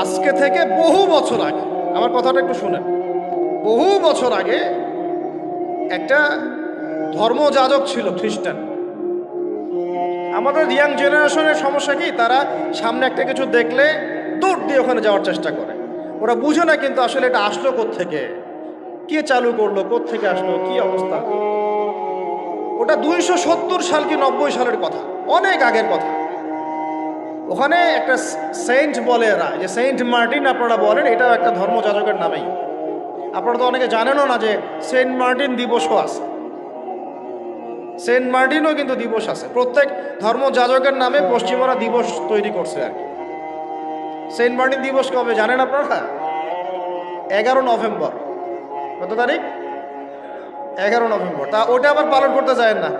আজকে থেকে বহু বছর আগে, আমার কথাটা একটু শুনেন, বহু বছর আগে একটা ধর্মযাজক ছিল খ্রিস্টান। আমাদের ইয়াং জেনারেশনের সমস্যা কি, তারা সামনে একটা কিছু দেখলে দৌড় দিয়ে ওখানে যাওয়ার চেষ্টা করে। ওরা বুঝে না কিন্তু আসলে এটা আসলো কোত্থেকে, কে চালু করলো, কোত্থেকে আসলো, কি অবস্থা। ওটা 270 সাল কি 90 সালের কথা, অনেক আগের কথা। ওখানে একটা সেন্ট বলে এরা, যে সেন্ট মার্টিন আপনারা বলেন, এটাও একটা ধর্মযাজকের নামেই। আপনারা তো অনেকে জানেনও না যে সেন্ট মার্টিন দিবসও আছে। সেন্ট মার্টিনও কিন্তু দিবস আছে, প্রত্যেক ধর্মযাজকের নামে পশ্চিমরা দিবস তৈরি করছে আর কি। সেন্ট মার্টিন দিবস কবে জানেন আপনারা? 11 নভেম্বর। কত তারিখ? 11 নভেম্বর। তা ওটা আবার পালন করতে চায় না।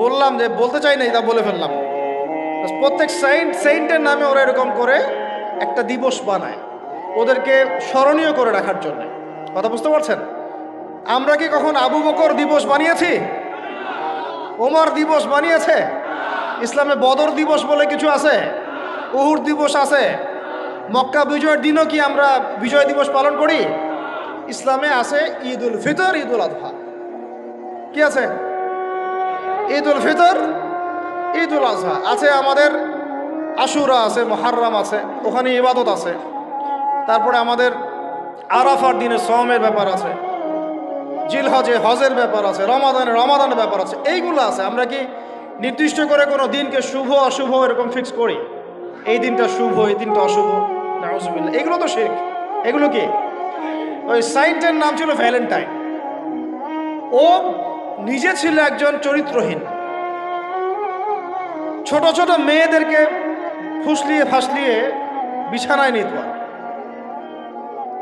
বললাম যে বলতে চাই নাই, তা বলে ফেললাম। প্রত্যেক সেইন্টের নামে ওরা এরকম করে একটা দিবস বানায়, ওদেরকে স্মরণীয় করে রাখার জন্য। কথা বুঝতে পারছেন? আমরা কি কখন আবু বকর দিবস বানিয়েছি? ওমর দিবস বানিয়েছে? ইসলামে বদর দিবস বলে কিছু আছে, উহুদ দিবস আছে, মক্কা বিজয়ের দিনও কি আমরা বিজয় দিবস পালন করি? ইসলামে আছে ঈদ উল ফিতর, ঈদ উল আজহা। কি আছে? ঈদ উল ফিতর, ঈদ উল আজহা আছে। আমাদের আশুরা আছে, মুহররম আছে, ওখানে ইবাদত আছে। তারপরে আমাদের আরাফার দিনে সওমের ব্যাপার আছে, জিলহজে হজের ব্যাপার আছে, রমাদানের ব্যাপার আছে, এইগুলো আছে। আমরা কি নির্দিষ্ট করে কোনো দিনকে শুভ অশুভ এরকম ফিক্স করি? এই দিনটা শুভ, এই দিনটা অশুভ? নাউজুবিল্লাহ, এগুলো তো শিরক। এগুলো কি? ওই সাইন্টের নাম ছিল ভ্যালেন্টাইন। ও নিজে ছিল একজন চরিত্রহীন, ছোট ছোট মেয়েদেরকে ফুসলিয়ে ফাসলিয়ে বিছানায় নিত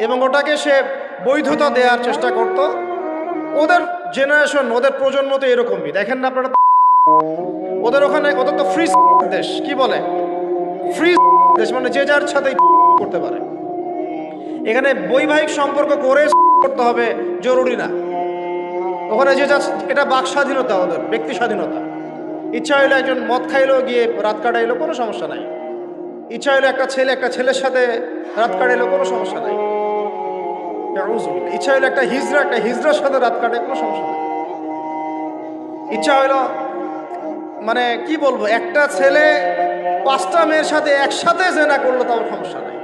এবং ওটাকে সে বৈধতা দেওয়ার চেষ্টা করত। ওদের জেনারেশন, ওদের প্রজন্ম তো এরকমই, দেখেন না আপনারা? ওদের ওখানে, ওদের তো ফ্রি দেশ, কি বলে ফ্রি দেশ, মানে যে যার সাথে করতে পারে। এখানে বৈবাহিক সম্পর্ক করে করতে হবে জরুরি না। ওখানে যে যা, এটা বাক স্বাধীনতা, ওদের ব্যক্তি স্বাধীনতা। ইচ্ছা হইলে একজন মদ খাইলেও গিয়ে রাত কাটাইলো, কোনো সমস্যা নাই। ইচ্ছা হইলে একটা ছেলে একটা ছেলের সাথে রাত কাটাইলো, কোনো সমস্যা নাই। ইচ্ছা হইলো একটা হিজড়ার সাথে রাত কাটে, কোনো সমস্যা নেই। ইচ্ছা হইলো, মানে কি বলবো, একটা ছেলে 5টা মেয়ের সাথে একসাথে জেনা করলো, তাও সমস্যা নেই।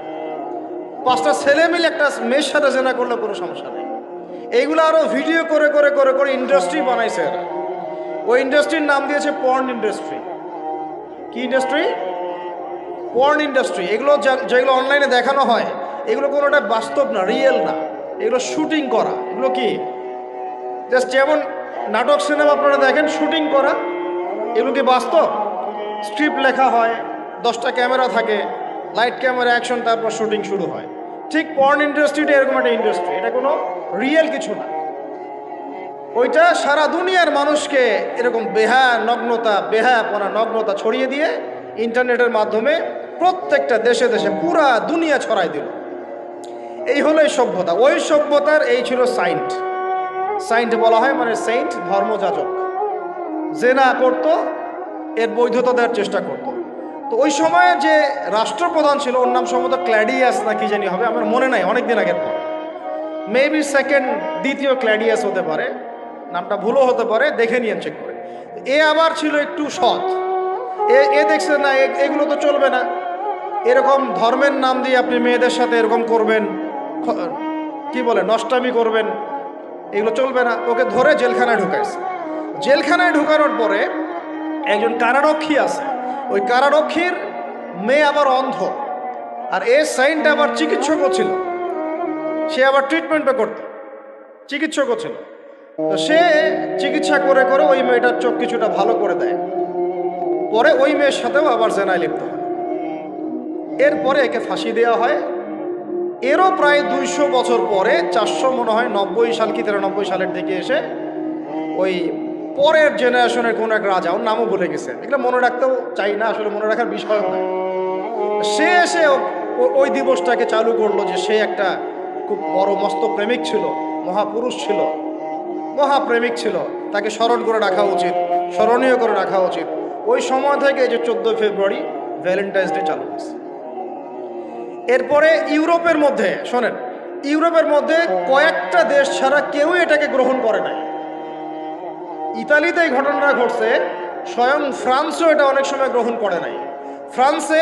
5টা ছেলে মিলে একটা মেয়ের সাথে জেনা করলে কোনো সমস্যা নেই। এইগুলো আরো ভিডিও করে করে করে করে ইন্ডাস্ট্রি বানাইছে এরা। ওই ইন্ডাস্ট্রির নাম দিয়েছে পর্ন ইন্ডাস্ট্রি। কি ইন্ডাস্ট্রি? Porn industry. এগুলো যেগুলো অনলাইনে দেখানো হয়, এগুলো কোনোটা বাস্তব না, রিয়েল না, এগুলো শুটিং করা। এগুলো কি জাস্ট যেমন নাটক সিনেমা আপনারা দেখেন শুটিং করা, এগুলো কি বাস্তব? স্ক্রিপ্ট লেখা হয়, 10টা ক্যামেরা থাকে, লাইট ক্যামেরা অ্যাকশন, তারপর শুটিং শুরু হয়। ঠিক পর্ন ইন্ডাস্ট্রিটা এরকম একটা ইন্ডাস্ট্রি, এটা কোনো রিয়েল কিছু না। ওইটা সারা দুনিয়ার মানুষকে এরকম নগ্নতা ছড়িয়ে দিয়ে ইন্টারনেটের মাধ্যমে প্রত্যেকটা দেশে দেশে পুরা দুনিয়া ছড়াই দিল। এই হলো এই সভ্যতা। ওই সভ্যতার এই ছিল সাইন্ট বলা হয়, মানে সেন্ট ধর্মযাজক। জেনা করত, এর বৈধতা দেওয়ার চেষ্টা করত। তো ওই সময়ে যে রাষ্ট্রপ্রধান ছিল, ওর নাম সম্ভবত ক্ল্যাডিয়াস না কি জানি হবে, আমার মনে নাই, অনেকদিন আগের পর। মেবি দ্বিতীয় ক্ল্যাডিয়াস হতে পারে, নামটা ভুলও হতে পারে, দেখে নিয়েন চেক করে। এ আবার ছিল একটু সৎ। এ দেখছে না, এগুলো তো চলবে না, এরকম ধর্মের নাম দিয়ে আপনি মেয়েদের সাথে এরকম করবেন, কি বলে নষ্টামি করবেন, এগুলো চলবে না। ওকে ধরে জেলখানায় ঢুকাইছে। জেলখানায় ঢুকানোর পরে একজন কারারক্ষী আছে, ওই কারারক্ষীর মেয়ে আবার অন্ধ, আর এ সাইন্ট আবার চিকিৎসকও ছিল, সে আবার ট্রিটমেন্টও করত, চিকিৎসকও ছিল। তো সে চিকিৎসা করে করে ওই মেয়েটার চোখ কিছুটা ভালো করে দেয়। পরে ওই মেয়ের সাথেও আবার জেনায় লিপ্ত হয়। এরপরে একে ফাঁসি দেওয়া হয়। এরও প্রায় 200 বছর পরে, 400 মনে হয় 90 সাল কি 93 সালের দিকে এসে ওই পরের জেনারেশনের কোন এক রাজা, ওর নামও ভুলে গেছে, এগুলো মনে রাখতেও চাই না, আসলে মনে রাখার বিষয় নয়। সে এসে ওই দিবসটাকে চালু করলো, যে সে একটা খুব বড় মস্ত প্রেমিক ছিল, মহাপুরুষ ছিল, মহাপ্রেমিক ছিল, তাকে স্মরণ করে রাখা উচিত, স্মরণীয় করে রাখা উচিত। ওই সময় থেকে এই যে 14 ফেব্রুয়ারি ভ্যালেন্টাইন্স ডে চালু হয়েছে। এরপরে ইউরোপের মধ্যে শোনেন, ইউরোপের মধ্যে কয়েকটা দেশ ছাড়া কেউই এটাকে গ্রহণ করে নাই। ইতালিতে এই ঘটনাটা ঘটছে, স্বয়ং ফ্রান্সও এটা অনেক সময় গ্রহণ করে নাই। ফ্রান্সে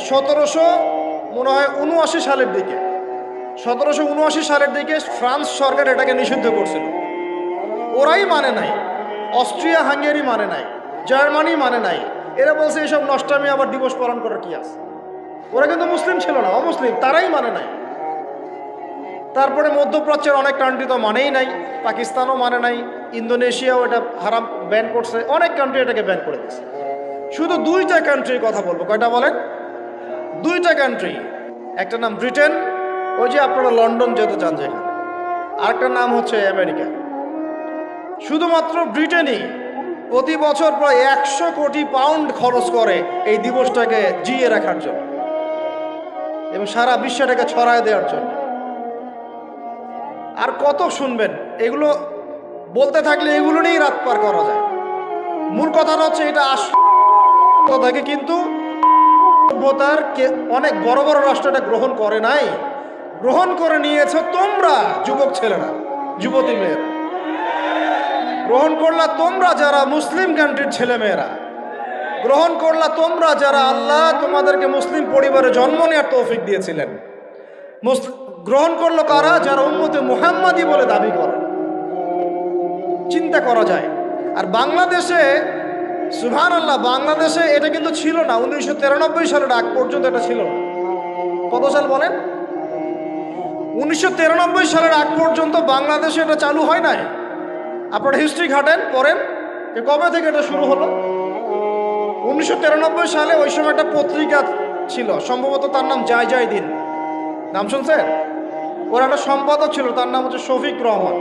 1779 সালের দিকে 1779 সালের দিকে ফ্রান্স সরকার এটাকে নিষিদ্ধ করছিল। ওরাই মানে নাই, অস্ট্রিয়া হাঙ্গেরি মানে নাই, জার্মানি মানে নাই। এরা বলছে এইসব নষ্টামি আবার দিবস পালন করার কি আছে। ওরা কিন্তু মুসলিম ছিল না, অমুসলিম, তারাই মানে নাই। তারপরে মধ্যপ্রাচ্যের অনেক কান্ট্রি তো মানেই নাই, পাকিস্তানও মানে নাই, ইন্দোনেশিয়াও এটা হারাম ব্যান করছে, অনেক কান্ট্রি এটাকে ব্যান করে দিচ্ছে। শুধু দুইটা কান্ট্রির কথা বলবো। কয়টা বলেন? দুইটা কান্ট্রি। একটা নাম ব্রিটেন, ওই যে আপনারা লন্ডন যেতে চান যেখানে, আরেকটার নাম হচ্ছে আমেরিকা। শুধুমাত্র ব্রিটেনই প্রতি বছর প্রায় 100 কোটি পাউন্ড খরচ করে এই দিবসটাকে জিয়ে রাখার জন্য এবং সারা বিশ্বটাকে ছড়ায় দেওয়ার জন্য। আর কত শুনবেন, এগুলো বলতে থাকলে এগুলো নিয়েই রাত পার করা যায়। মূল কথাটা হচ্ছে এটা আসলে থাকে, কিন্তু সভ্যতার অনেক বড় বড় রাষ্ট্র এটা গ্রহণ করে নাই, গ্রহণ করে নিয়েছে তোমরা যুবক ছেলেরা, যুবতী মেয়েরা গ্রহণ করলা, তোমরা যারা মুসলিম কান্ট্রির ছেলে মেয়েরা গ্রহণ করলা, তোমরা যারা আল্লাহ তোমাদেরকে মুসলিম পরিবারে জন্ম নেওয়ার তৌফিক দিয়েছিলেন। গ্রহণ করলো কারা? যারা উম্মতে মুহাম্মাদি বলে দাবি করে। চিন্তা করা যায়। আর বাংলাদেশে সুবহানাল্লাহ, বাংলাদেশে এটা কিন্তু ছিল না। 1993 সালের আগ পর্যন্ত এটা ছিল না। কত সাল বলেন? 1993 সালের আগ পর্যন্ত বাংলাদেশে এটা চালু হয় নাই। আপনারা হিস্ট্রি ঘাটেন, পড়েন যে কবে থেকে এটা শুরু হলো। 1993 সালে ওই সময় একটা পত্রিকা ছিল, সম্ভবত তার নাম জয় জয় দিন, নাম শুনছেন? ওর একটা সম্পাদক ছিল, তার নাম হচ্ছে শফিক রহমান।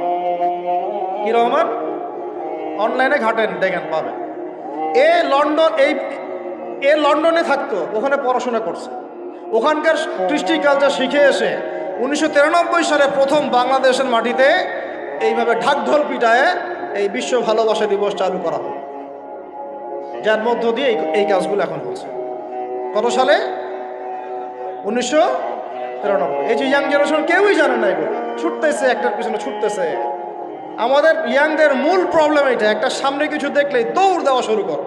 কি রহমান? অনলাইনে ঘাটেন, দেখেন পাবেন। লন্ডনে থাকতো, ওখানে পড়াশোনা করছে, ওখানকার কৃষ্টি কালচার শিখে এসে 1993 সালে প্রথম বাংলাদেশের মাটিতে এইভাবে ঢাকঢোল পিটায় এই বিশ্ব ভালোবাসা দিবস চালু করা হলো, যার মধ্য দিয়ে এই কাজগুলো এখন হচ্ছে। কত সালে? 1993। এই যে ইয়াং জেনারেশন কেউই জানে না, এগুলো ছুটতেছে, একটার পিছনে ছুটতেছে। আমাদের ইয়াংদের মূল প্রবলেম এটা, একটা সামনে কিছু দেখলেই দৌড় দেওয়া শুরু করো।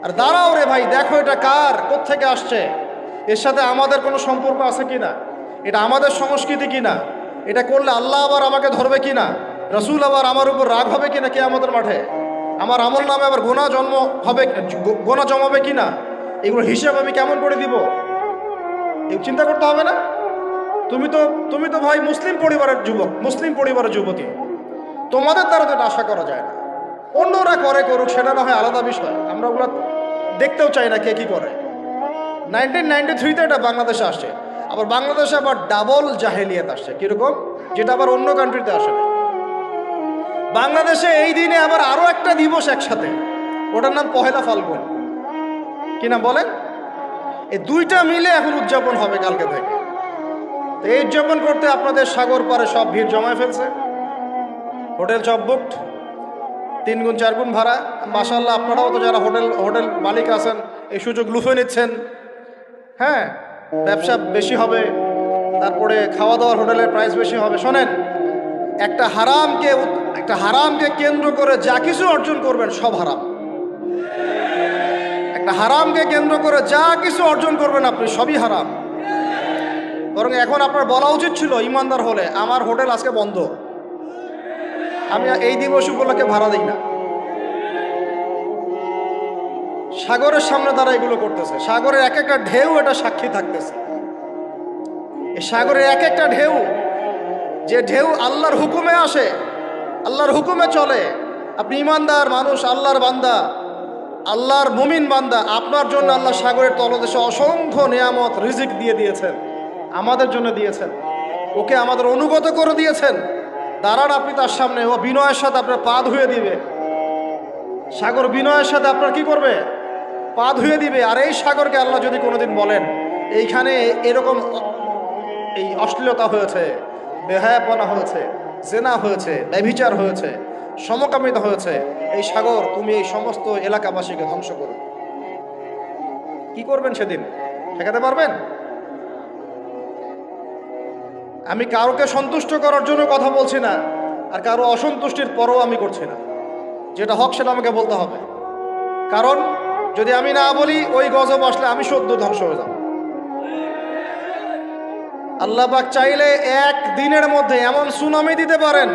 আর দাঁড়াও রে ভাই, দেখো এটা কার, কোত্থেকে আসছে, এর সাথে আমাদের কোনো সম্পর্ক আছে কিনা, এটা আমাদের সংস্কৃতি কিনা, এটা করলে আল্লাহ আবার আমাকে ধরবে কিনা, রসুল আবার আমার উপর রাগ হবে কিনা কে আমাদের মাঠে, আমার আমল নামে আবার গোনা জমাবে কিনা, এগুলো হিসাব আমি কেমন করে দিব, এই চিন্তা করতে হবে না? তুমি তো ভাই মুসলিম পরিবারের যুবক, মুসলিম পরিবারের যুবতী, তোমাদের দ্বারা তো এটা আশা করা যায় না। অন্যরা করুক, সেটা না হয় আলাদা বিষয়, আমরা ওগুলো দেখতেও চাই না কে কি করে। 1993-তে এটা বাংলাদেশে আসছে, আবার বাংলাদেশে আবার ডাবল জাহেলিয়াত আসছে। কিরকম? যেটা আবার অন্য কান্ট্রিতে আসে না। বাংলাদেশে এই দিনে আবার আরো একটা দিবস একসাথে, ওটার নাম পহেলা ফাল্গুন। কি নাম বলেন? এই দুইটা মিলে এখন উদযাপন হবে কালকে থেকে। এই উদযাপন করতে আপনাদের সাগর পারে সব ভিড় জমায় ফেলছে, হোটেল সব বুকড, 3 গুণ 4 গুণ ভাড়া। মাশাআল্লাহ, আপনারাও তো যারা হোটেল মালিক আছেন এই সুযোগ লুফে নিচ্ছেন। হ্যাঁ, ব্যবসা বেশি হবে, তারপরে খাওয়া দাওয়ার হোটেলের প্রাইস বেশি হবে। শোনেন, একটা হারামকে কেন্দ্র করে যা কিছু অর্জন করবেন সব হারাম। একটা হারামকে কেন্দ্র করে যা কিছু অর্জন করবেন আপনি, সবই হারাম। বরং এখন আপনার বলা উচিত ছিল, ইমানদার হলে, আমার হোটেল আজকে বন্ধ, আমি এই দিবস উপলক্ষে ভাড়া দিই না। সাগরের সামনে তারা এগুলো করতেছে, সাগরের এক একটা ঢেউ এটা সাক্ষী থাকতেছে। এই সাগরের এক একটা ঢেউ, যে ঢেউ আল্লাহর হুকুমে আসে, আল্লাহর হুকুমে চলে। আপনি ইমানদার মানুষ, আল্লাহর বান্দা, আল্লাহর মুমিন বান্দা, আপনার জন্য আল্লাহ সাগরের তলদেশে অসংখ্য নিয়ামত রিজিক দিয়ে দিয়েছেন, আমাদের জন্য দিয়েছেন, ওকে আমাদের অনুগত করে দিয়েছেন। দাঁড়ান আপনি তার সামনে, ও বিনয়ের সাথে আপনার পা ধুয়ে দিবে। সাগর বিনয়ের সাথে আপনার কি করবে? পা ধুয়ে দিবে। আর এই সাগরকে আল্লাহ যদি কোনোদিন বলেন এইখানে এরকম এই অশ্লীলতা হয়েছে, বেহায়াপনা হয়েছে, জেনা হয়েছে, ব্যভিচার হয়েছে, সমকামিতা হয়েছে, এই সাগর তুমি এই সমস্ত এলাকাবাসীকে ধ্বংস করো, কি করবেন সেদিন? ঠেকাতে পারবেন? আমি কারোকে সন্তুষ্ট করার জন্য কথা বলছি না, আর কারো অসন্তুষ্টির পরও আমি করছি না। যেটা হক সেটা আমাকে বলতে হবে, কারণ যদি আমি না বলি ওই গজব আসলে আমি সদ্য ধ্বংস হয়ে যাব। আল্লাহ পাক চাইলে এক দিনের মধ্যে এমন সুনামি দিতে পারেন,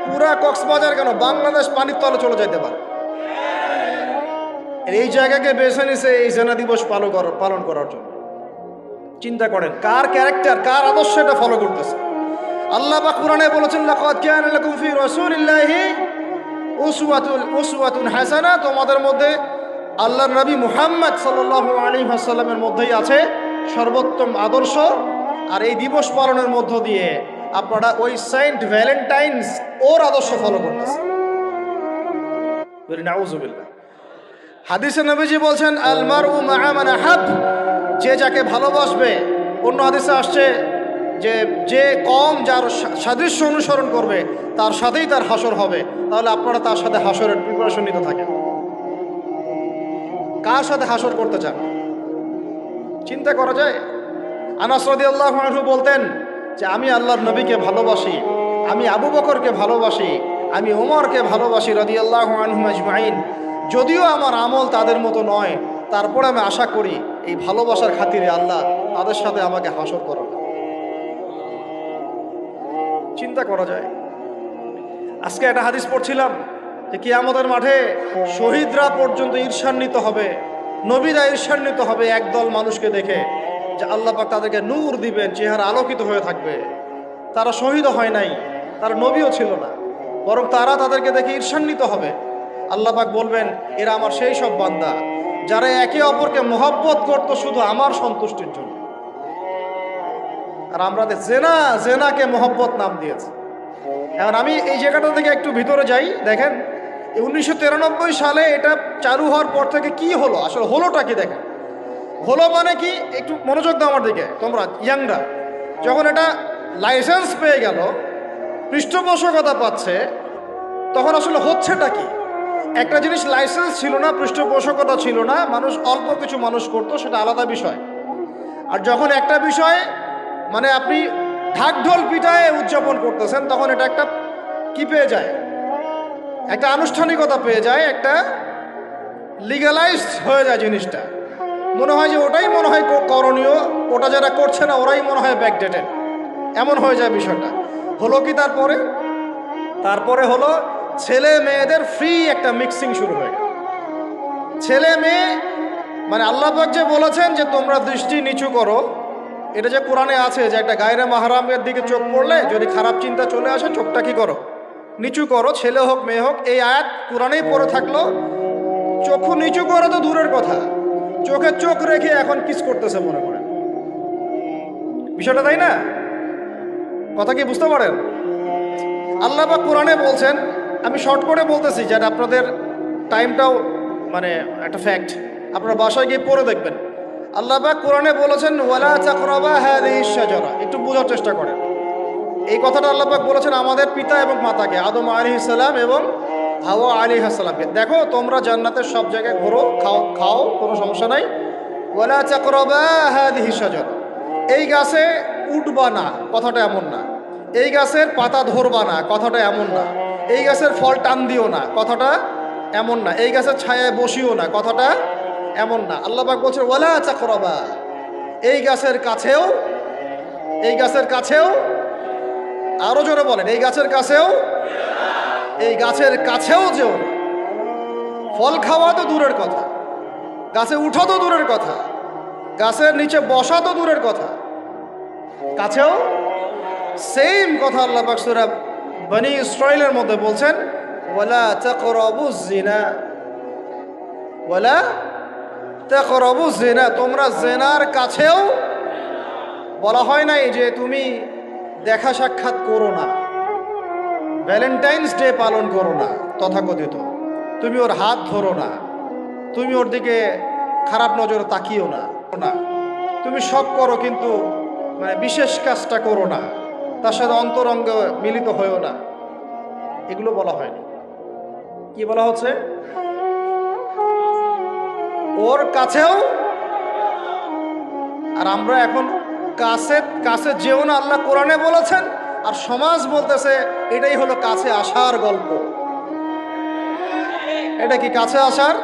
পুরা কক্সবাজার কেন বাংলাদেশ পানির তলে চলে যেতে পারে। এই জায়গাকে বেছে নিছে এই সেনা দিবস পালন করার জন্য। চিন্তা করেন কার ক্যারেক্টার, কার আদর্শ এটা ফলো করতেছে। আল্লাহ পাক কোরআনে বলেছেন, লাকাদ কানা লাকুম ফি রাসূলিল্লাহি উসওয়াতুন হাসানা, তোমাদের মধ্যে আল্লাহর নবী মুহাম্মদ সাল্লাল্লাহু আলাইহি ওয়াসাল্লামের মধ্যেই আছে সর্বোত্তম আদর্শ। আর এই দিবস পালনের মধ্য দিয়ে আপনারা ওই সেন্ট ভ্যালেন্টাইন্স ওর আদর্শ ফলো করতেছেন। বলি নাউযুবিল্লাহ। হাদিসে নবীজি বলছেন, আল মারউ মা'a মান আহাব, যে যাকে ভালোবাসবে। অন্য হাদিসে আসছে যে যে কম যার সাদৃশ্য অনুসরণ করবে তার সাথেই তার হাসর হবে। তাহলে আপনারা তার সাথে হাসরের প্রিপারেশন নিতে থাকেন। কার সাথে হাসর করতে চান চিন্তা করা যায়। আনাস রাদিয়াল্লাহু আনহু বলতেন যে আমি আল্লাহর নবীকে ভালোবাসি, আমি আবু বকরকে ভালোবাসি, আমি ওমরকে ভালোবাসি রাদিয়াল্লাহু আনহুম আজমাইন। যদিও আমার আমল তাদের মতো নয়, তারপর আমি আশা করি এই ভালোবাসার খাতিরে আল্লাহ তাদের সাথে আমাকে হাসর করাবে। চিন্তা করা যায়। আজকে একটা হাদিস পড়ছিলাম যে কিয়ামতের মাঠে শহীদরা পর্যন্ত ঈর্ষান্বিত হবে, নবীরা ঈর্ষান্বিত হবে একদল মানুষকে দেখে, যে আল্লাহ পাক তাদেরকে নূর দিবেন, চেহারা আলোকিত হয়ে থাকবে। তারা শহীদ হয় নাই, তারা নবীও ছিল না, বরং তারা তাদেরকে দেখে ঈর্ষান্বিত হবে। আল্লাহ পাক বলবেন, এরা আমার সেই সব বান্দা যারা একে অপরকে মহব্বত করতো শুধু আমার সন্তুষ্টির জন্য। আর আমরা জেনাকে মহব্বত নাম দিয়েছি। এখন আমি এই জায়গাটা থেকে একটু ভিতরে যাই। দেখেন 1993 সালে এটা চালু হওয়ার পর থেকে কি হলো, আসলে হলোটা কি দেখেন। হলো মানে কি, একটু মনোযোগ দাও আমার দিকে তোমরা ইয়াংরা। যখন এটা লাইসেন্স পেয়ে গেল, পৃষ্ঠপোষকতা পাচ্ছে, তখন আসলে হচ্ছেটা কি। একটা জিনিস লাইসেন্স ছিল না, পৃষ্ঠপোষকতা ছিল না, মানুষ অল্প কিছু মানুষ করতো, সেটা আলাদা বিষয়। আর যখন একটা বিষয় মানে আপনি ঢাকঢোল পিটায় উদযাপন করতেছেন, তখন এটা একটা কি পেয়ে যায়, একটা আনুষ্ঠানিকতা পেয়ে যায়, একটা লিগালাইজড হয়ে যায় জিনিসটা। মনে হয় যে ওটাই মনে হয় করণীয়, ওটা যারা করছে না ওরাই মনে হয় ব্যাকডেটেড, এমন হয়ে যায় বিষয়টা। হলো কি তারপরে হলো ছেলে মেয়েদের ফ্রি একটা মিক্সিং শুরু হয়ে গেল। ছেলে মেয়ে মানে আল্লাহ পাক যে বলেছেন যে তোমরা দৃষ্টি নিচু করো, এটা যে কোরআনে আছে যে একটা গায়রে মাহরামের দিকে চোখ পড়লে যদি খারাপ চিন্তা চলে আসে চোখটা কি করো, নিচু করো, ছেলে হোক মেয়ে হোক। এই আয়াত কোরআনেই পড়ে থাকলো, চোখ নিচু করো তো দূরের কথা, চোখে চোখ রেখে এখন কিস করতেছে মনে করেন বিষয়টা, তাই না? কথা কি বুঝতে পারেন? আল্লাহ পাক কোরআনে বলছেন, আমি শর্ট করে বলতেছি যেটা আপনাদের টাইমটাও মানে একটা ফ্যাক্ট, আপনারা বাসায় গিয়ে পড়ে দেখবেন। আল্লাহ পাক কোরআনে বলেছেন, ওয়ালা তাকরাবা হাযিহিশ শাজারা। একটু বোঝার চেষ্টা করেন। এই কথাটা আল্লাহ পাক বলেছেন আমাদের পিতা এবং মাতাকে, আদম আলাইহিস সালাম এবং হাওয়া আলাইহিস সালামকে। দেখো তোমরা জান্নাতের সব জায়গায় ঘোরো, খাও, কোনো সমস্যা নাই। ওয়ালা তাকরাবা হাযিহিশ শাজারা, এই গাছে উঠবা না, কথাটা এমন না। এই গাছের পাতা ধরবা না, কথাটা এমন না। এই গাছের ফল টান দিও না, কথাটা এমন না। এই গাছের ছায়ায় বসিও না, কথাটা এমন না। আল্লাহ পাক বলছেন ওয়ালা তাকরাবা, এই গাছের কাছেও, আরো জোরে বলেন, এই গাছের কাছেও যেও না। ফল খাওয়া তো দূরের কথা, গাছে উঠা তো দূরের কথা, গাছের নিচে বসা তো দূরের কথা, কাছেও সেম কথা আল্লাহ পাক সূরা বনী ইসরাঈলের মধ্যে বলছেন, ওয়ালা তাকরাবুজ জিনা, তোমরা জিনার কাছেও। বলা হয় নাই যে তুমি দেখা সাক্ষাৎ করো না, ভ্যালেন্টাইন্স ডে পালন করো না, তথাকথিত তুমি ওর হাত ধরো না, তুমি ওর দিকে খারাপ নজর তাকিও না, তুমি শখ করো কিন্তু মানে বিশেষ কাজটা করো না, তার সাথে অন্তরঙ্গ মিলিত হয়েও না, এগুলো বলা হয়নি। কি বলা হচ্ছে? ওর কাছেও। আর আমরা এখন কাছে কাছে যেও না আল্লাহ কোরআনে বলেছেন, আর সমাজ বলতেছে এটাই হলো কাছে আসার গল্প। এটা কি কাছে আসার?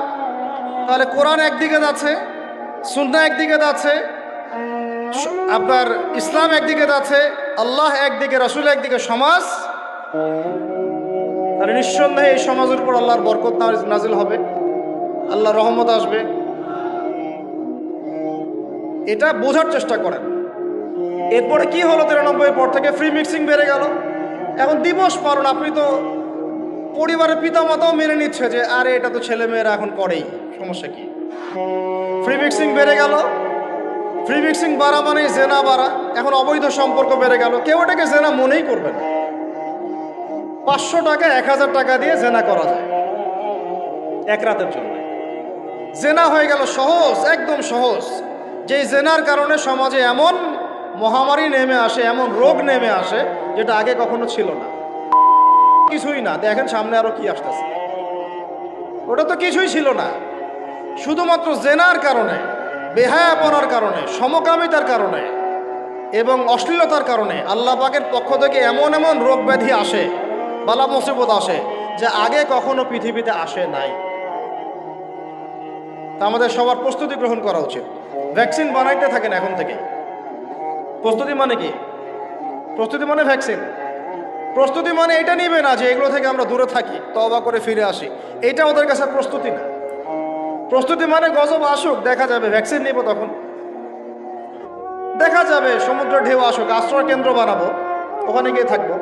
তাহলে কোরআন একদিকে যাচ্ছে, সুন্নাহ একদিকে যাচ্ছে, আপনার ইসলাম একদিকে যাচ্ছে, আল্লাহ একদিকে, রাসূল একদিকে, সমাজ। তাহলে নিঃসন্দেহে এই সমাজের উপর আল্লাহর বরকত নাজিল হবে, আল্লাহর রহমত আসবে। এটা বোঝার চেষ্টা করেন। এরপরে কি হলো? 93 পর থেকে ফ্রি মিক্সিং বেড়ে গেল। এখন দিবস পালন, আপনি তো পরিবারের পিতামাতাও মেনে নিচ্ছে যে আরে এটা তো ছেলে মেয়েরা এখন করেই, সমস্যা কি? ফ্রি মিক্সিং বেড়ে গেল। ফ্রি মিক্সিং বাড়া মানেই জেনা বাড়া। এখন অবৈধ সম্পর্ক বেড়ে গেল। কেউ এটাকে জেনা মনেই করবে না। 500 টাকা 1000 টাকা দিয়ে জেনা করা যায় এক রাতের জন্য। জেনা হয়ে গেল সহজ, একদম সহজ। যেই জেনার কারণে সমাজে এমন মহামারী নেমে আসে, এমন রোগ নেমে আসে যেটা আগে কখনো ছিল না। কিছুই না, দেখেন সামনে আরো কি আসতেছে। ওটা তো কিছুই ছিল না। শুধুমাত্র জেনার কারণে, বেহায়াপনার কারণে, সমকামিতার কারণে এবং অশ্লীলতার কারণে আল্লাহ পাকের পক্ষ থেকে এমন এমন রোগ ব্যাধি আসে, বালা মুসিবত আসে, যে আগে কখনো পৃথিবীতে আসে নাই। তা আমাদের সবার প্রস্তুতি গ্রহণ করা উচিত। ভ্যাকসিন বানাইতে থাকেন এখন থেকে। প্রস্তুতি মানে কি? প্রস্তুতি মানে ভ্যাকসিন। প্রস্তুতি মানে এটা নিবে না যে এগুলো থেকে আমরা দূরে থাকি, তওবা করে ফিরে আসি। এটা ওদের কাছে প্রস্তুতি না। প্রস্তুতি মানে গজব আসুক, দেখা যাবে, ভ্যাকসিন নিব তখন দেখা যাবে। সমুদ্র ঢেউ আসুক, আশ্রয় কেন্দ্র বানাবো, ওখানে গিয়ে থাকবো,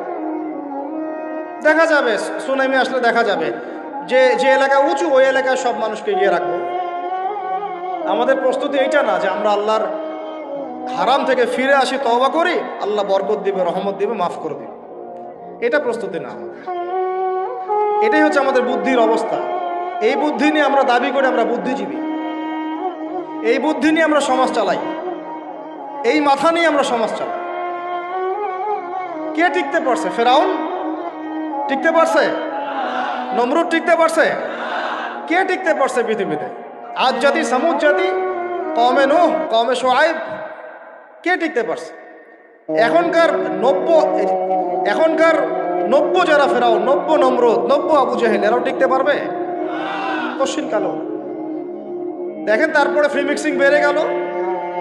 দেখা যাবে। সুনামি আসলে দেখা যাবে যে যে এলাকা উঁচু, ওই এলাকায় সব মানুষকে গিয়ে রাখবো। আমাদের প্রস্তুতি এইটা না যে আমরা আল্লাহর হারাম থেকে ফিরে আসি, তওবা করি, আল্লাহ বরকত দিবে, রহমত দিবে, মাফ করে দিবে। এটা প্রস্তুতি না আমাদের। এটাই হচ্ছে আমাদের বুদ্ধির অবস্থা। এই বুদ্ধি নিয়ে আমরা দাবি করি আমরা বুদ্ধিজীবী। এই বুদ্ধি নিয়ে আমরা সমাজ চালাই, এই মাথা নিয়ে আমরা সমাজ চালাই। কে টিকতে পারছে? ফেরাউন টিকতে পারছে? নমরুদ টিকতে পারছে? কে টিকতে পারছে পৃথিবীতে? আদ জাতি, সামুদ জাতি, কওমে নূহ, কওমে শুআয়ব, কে টিকতে পারছে? এখনকার নব্য যারা ফেরাউন, নব্য নমরুদ, নব্য আবু জাহেল, এরাও টিকতে পারবে? কশিন কালো। দেখেন তারপরে ফ্রি মিক্সিং বেড়ে গেল।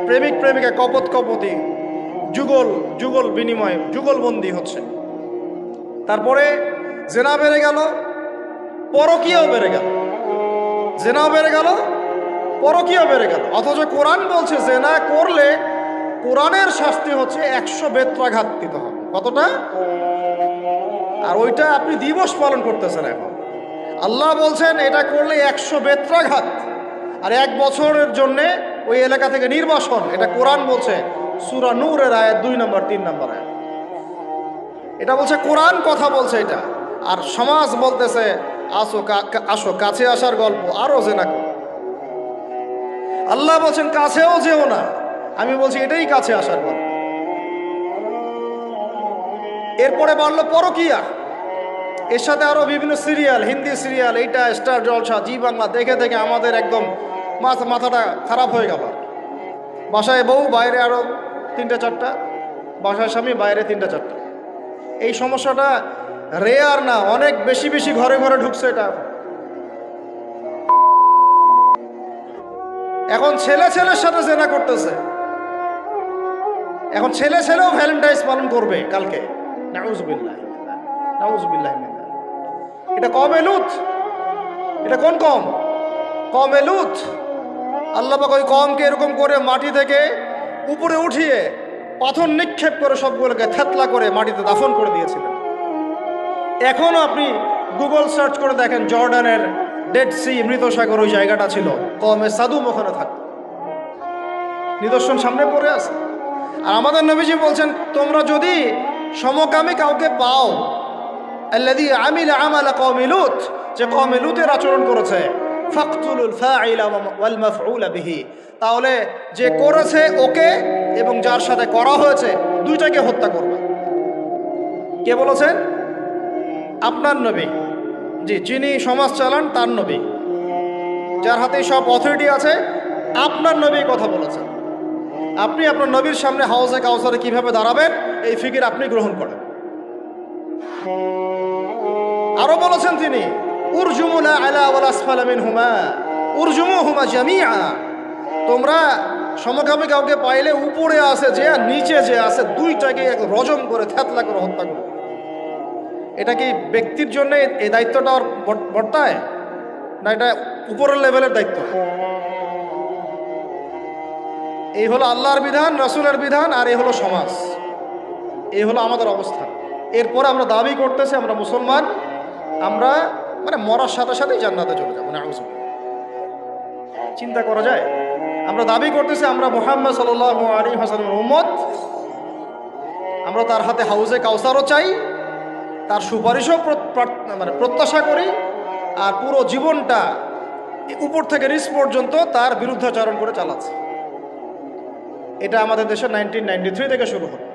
প্রেমিক প্রেমিকা কপত কপতি, যুগল বিনিময়, যুগলবন্দি হচ্ছে। তারপরে জেনা বেড়ে গেল, পরকীয়াও বেড়ে গেল। জেনাও বেড়ে গেল, পরকীয়াও বেড়ে গেল। অথচ কোরআন বলছে জেনা করলে কোরআনের শাস্তি হচ্ছে 100 বেত্রাঘাত দিতে হবে। কতটা? আর ওইটা আপনি দিবস পালন করতেছেন এখন। আল্লাহ বলছেন এটা করলে 100 বেত্রাঘাত, আর 1 বছরের জন্যে ওই এলাকা থেকে নির্বাসন। এটা কোরআন বলছে, সূরা নূরের আয়াত 2 নম্বর 3 নম্বর আয়াত। এটা বলছে কোরআন, কথা বলছে এটা। আর সমাজ বলতেছে আসো কাছে আসার গল্প, আরো জেনা করো। আল্লাহ বলছেন কাছেও যেও না, আমি বলছি এটাই কাছে আসার গল্প। এরপরে বাড়লো পরকীয়া, এর সাথে আরো বিভিন্ন সিরিয়াল, হিন্দি সিরিয়াল, এইটা স্টার জলসা, জি বাংলা দেখে দেখে আমাদের একদম মাথাটা খারাপ হয়ে গেল। বাসায় বউ, বাইরে আরো 3টা 4টা, বাসায় স্বামী, বাইরে 3টা 4টা। এই সমস্যাটা রেয়ার না, অনেক বেশি বেশি ঘরে ঘরে ঢুকছে এটা। এখন ছেলে ছেলের সাথে জেনা করতেছে। এখন ছেলেও ভ্যালেন্টাইন্স পালন করবে কালকে। নাউজুবিল্লাহ, নাউজুবিল্লাহ। এটা কওমে লূত। এটা কোন কওম? কওমে লূত। আল্লাহ পাক ওই কওমকে এরকম করে মাটি থেকে উপরে উঠিয়ে পাথর নিক্ষেপ করে সবগুলোকে থেতলা করে মাটিতে দাফন করে দিয়েছিলেন। এখনো আপনি গুগল সার্চ করে দেখেন, জর্ডানের ডেড সি, মৃত সাগর, ওই জায়গাটা ছিল। কওমে সাদুম ওখানে থাকত। নিদর্শন সামনে পড়ে আছে। আর আমাদের নবীজি বলছেন তোমরা যদি সমকামী কাউকে পাও, আল্লাযী আমিলা আমালা কওমি লূত, যে কওমে লূতের আচরণ করেছে, ফাকতুলুল ফাইলা ওয়াল মাফউলা বিহি, তাহলে যে করেছে ওকে এবং যার সাথে করা হয়েছে দুইটাকে হত্যা করবে। কে বলেছেন? আপনার নবী। জি, যিনি সমাজ চালান তার নবী, যার হাতে সব অথরিটি আছে, আপনার নবী কথা বলেছেন। আপনি আপনার নবীর সামনে হাউজে কাউসারে কিভাবে দাঁড়াবেন এই ফিকির আপনি গ্রহণ করেন। আরো বলেছেন তিনি, উরজুমুলা আলা ওয়াল আসফালা মিনহুমা উরজুমুহুমা জামিআ, তোমরা সমকামী কাউকে পাইলে উপরে আছে যে আর নিচে যে আছে দুইটাকে এক রজম করে থ্যাতলা করে হত্যা করো। এটা কি ব্যক্তির জন্য এই দায়িত্বটা বর্তায় না এটা উপরের লেভেলের দায়িত্ব? এই হলো আল্লাহর বিধান, রাসূলের বিধান, আর এই হলো সমাজ, এই হলো আমাদের অবস্থা। এরপরে আমরা দাবি করতেছি আমরা মুসলমান, আমরা মানে মরার সাথে সাথেই জান্নাতে চলে যাবো। নাউযুবিল্লাহ, চিন্তা করা যায়? আমরা দাবি করতেছি আমরা মুহাম্মদ সাল্লাল্লাহু আলাইহি ওয়াসাল্লামের উম্মত, আমরা তার হাতে হাউজে কাউসারও চাই, তার সুপারিশও মানে প্রত্যাশা করি, আর পুরো জীবনটা উপর থেকে নিচ পর্যন্ত তার বিরুদ্ধাচরণ করে চালাচ্ছে। এটা আমাদের দেশে 1993 থেকে শুরু হয়।